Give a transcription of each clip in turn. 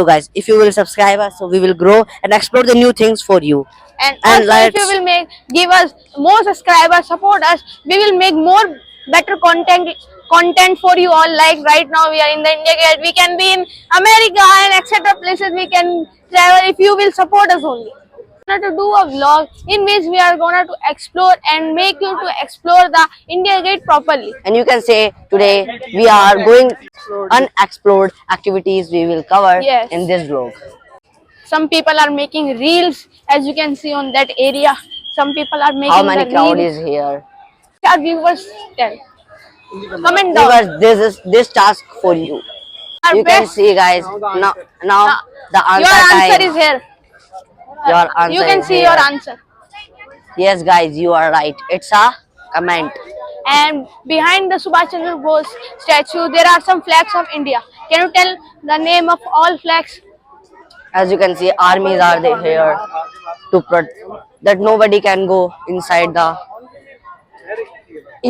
So guys, if you will subscribe us, so we will grow and explore the new things for you. And And also, if you let's will give us more subscribers, support us, we will make more better content for you all. Like right now, we are in the India Gate. We can be in America and etc. places. We can travel if you will support us only. Going to do a vlog in which we are gonna to explore and make you to explore the India Gate properly. and you can say today we are going unexplored activities we will cover Yes. in this vlog. Some people are making reels, as you can see on that area. Some people are making How many the crowd reels. is here? Our viewers tell. Comment down. Viewers, this is this task for you. Our You can best. see guys now Now, the your answer answer time. is here. Your answer You can is see here. your answer. Yes guys, you are right. It's a comment. And behind the Subhash Chandra Bose statue, there are some flags of India. Can you tell the name of all flags? As you can see, armies are there here to that nobody can go inside the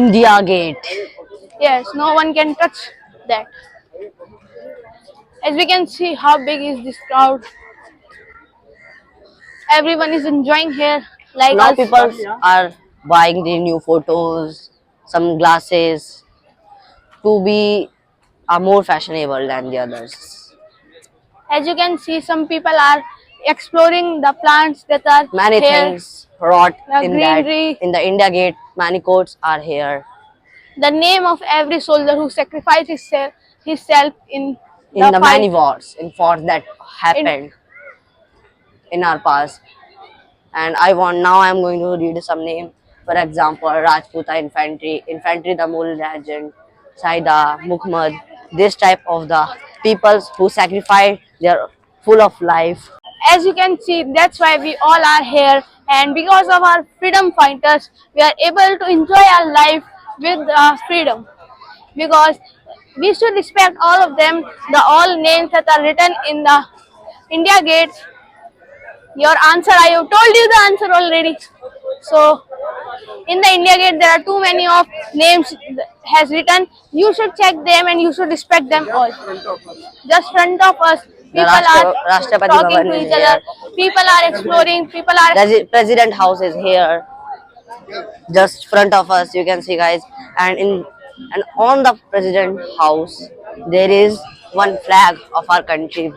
India gate. Yes, no one can touch that. As we can see, how big is this crowd? Everyone is enjoying here, like Now us. people are buying the new photos, some glasses to be more fashionable than the others. As you can see, some people are exploring the plants that are Many here. things wrought The in that greenery. in the India gate. Many quotes are here The name of every soldier who sacrificed himself in in the the fight. many wars in forts that happened in our past. And I'm going to read some name. For example, Rajputa infantry the Mul legend, Saida, Muhammad, this type of the peoples who sacrificed their full of life. As you can see, that's why we all are here, and because of our freedom fighters, we are able to enjoy our life with freedom. Because we should respect all of them, the all names that are written in the India Gate. Your answer, I have told you the answer already. So in the India Gate, there are too many of names has written. You should check them and you should respect them all. Just front of us, The people are Rashtrapati talking Bhavan to is each other. here. People are exploring. People are President house is here, just front of us. You can see, guys, and on the president house there is one flag of our country.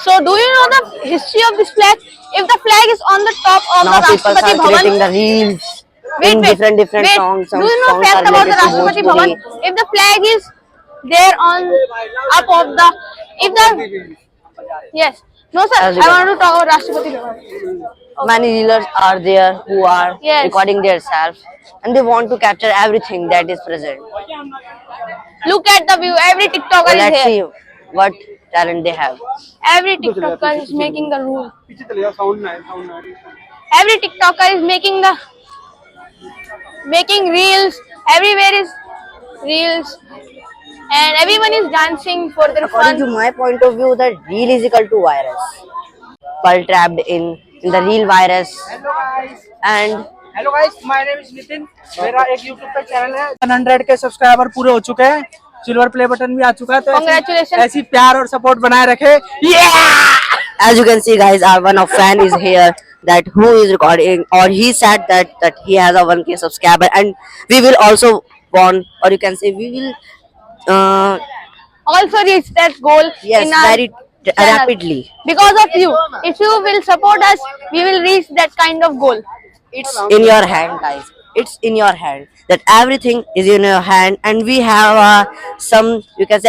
So, do you know the history of this flag? If the flag is on the top of Now the people Rashtrapati are creating Bhavan, the reels wait, in wait, different wait. songs. Do Some you know songs are fact about the related to Rashtrapati Bhavan? Bhojpuri. If the flag is there on up of the, if the yes, no sir, As you I can- want to talk about Rashtrapati Bhavan. Many reelers are there who are Yes. recording themselves and they want to capture everything that is present. Look at the view. Every TikToker So is let's here. see what talent they have. Every TikToker is making the rule. Every TikToker is making reels. Everywhere is reels, and everyone is dancing for their According to fun. my point of view, the reel is equal to virus. People trapped in the real virus and hello guys, my name is Nitin. मेरा एक YouTube पे channel है, 100 के subscriber पूरे हो चुके हैं, silver play button भी आ चुका है। तो Congratulations. ऐसी प्यार और सपोर्ट बनाए रखे। as you can see guys, our one of fan is here that who is recording, or he said that he has a 1K subscriber and we will also want, or you can say we will Also reach that goal yes in our very channel. rapidly. Because of you. If you will support us, we will reach that kind of goal. It's in your hand guys, it's in your hand, that everything is in your hand and we have some, you can say,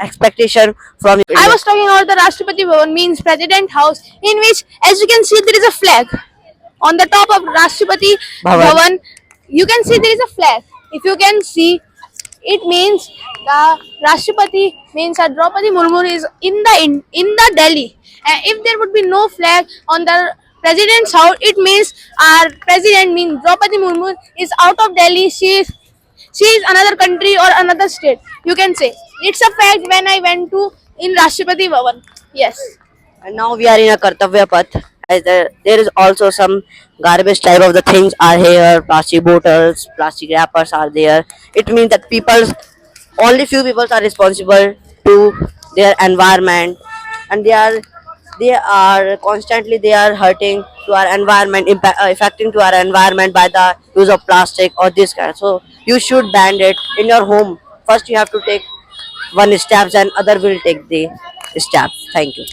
expectation from you. I was talking about the Rashtrapati Bhavan, means President House, in which, as you can see, there is a flag. On the top of Rashtrapati Bhavan. Bhavan, you can see there is a flag. If you can see, it means the Rashtrapati means that Draupadi Murmu is in the Delhi. And if there would be no flag on the President's house, it means our President means Draupadi Murmu is out of Delhi. She is another country or another state. You can say it's a fact when I went to in Rashtrapati Bhavan. Yes. And now we are in a Kartavya Path. As there is also some garbage type of the things are here. Plastic bottles, plastic wrappers are there. It means that only few people are responsible to their environment. and they are constantly they are hurting to our environment, affecting to our environment by the use of plastic or this kind. So you should ban it in your home. First you have to take one steps and other will take the steps. Thank you.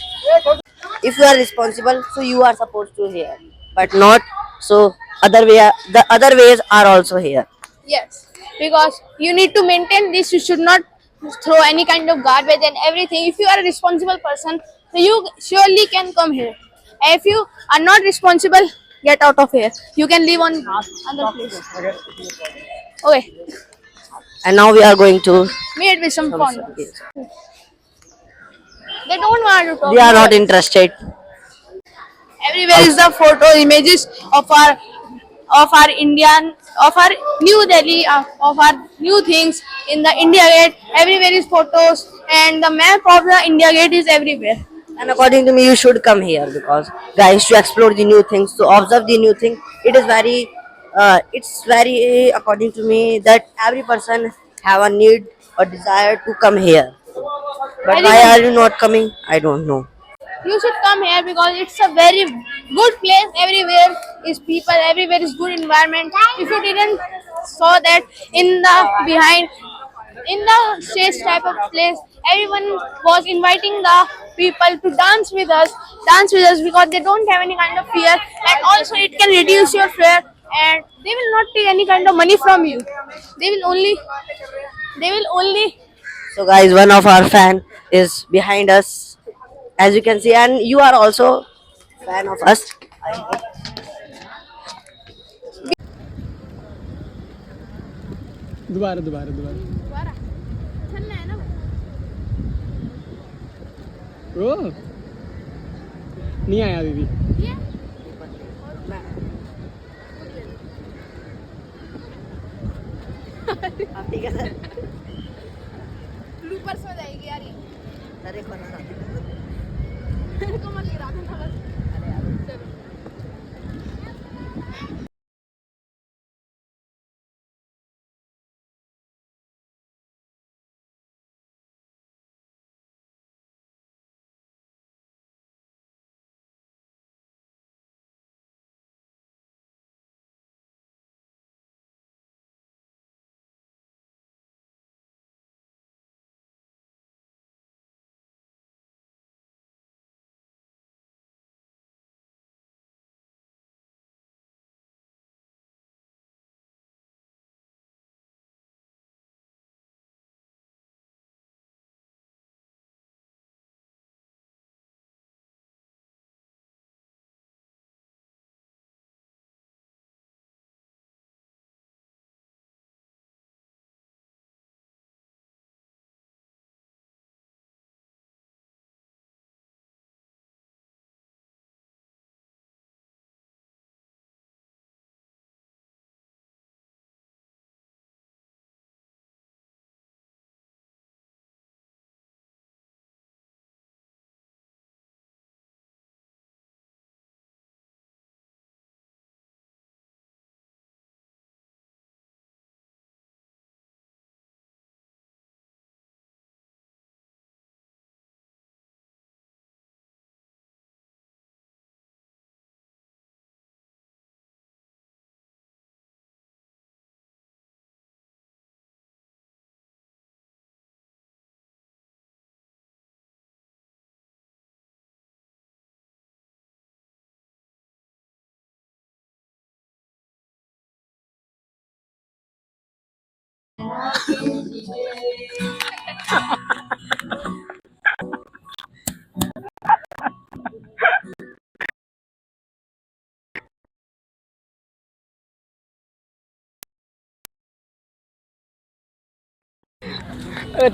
If you are responsible, so you are supposed to hear, but not so other way. The other ways are also here. Yes, because you need to maintain this. You should not throw any kind of garbage and everything. If you are a responsible person, so you surely can come here. And if you are not responsible, get out of here. You can live on other place. Okay, And now we are going to. meet with some fun. They don't want to talk. They are not interested. Everywhere is the photo images of our Indian of our New Delhi of our new things in the India Gate. Everywhere is photos and the map of the India Gate is everywhere. And according to me, you should come here because guys to explore the new things, to observe the new thing. It is very, it's very according to me that every person have a need or desire to come here. But why are you not coming? I don't know. You should come here because it's a very good place. Everywhere is people. Everywhere is good environment. If you didn't saw that in the behind in the stage type of place, everyone was inviting the people to dance with us because they don't have any kind of fear, and also it can reduce your fear, and they will not take any kind of money from you. They will only So guys, one of our fan is behind us, as you can see, and you are also fan of us. दोबारा दोबारा दोबारा ओ नहीं आया दीदी ठीक है sir. Bloopers में जाएगी यार ये। अरे खाना मेरे को मत गिरा देना बस। चलो।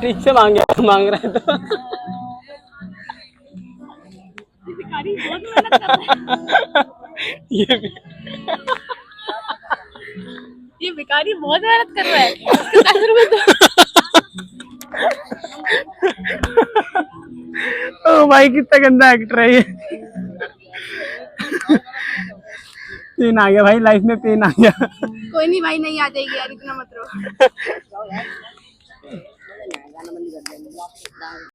ठीक से मांग रहा है तो भिखारी बहुत मेहनत कर रहा है। ये भी ये भिखारी बहुत मेहनत कर रहा है। इसको 10 रुपए दो। ओ भाई कितना गंदा एक्टर है ये पेन आ गया भाई लाइफ में पेन आ गया कोई नहीं भाई, नहीं आ जाएगी यार, इतना मत रो।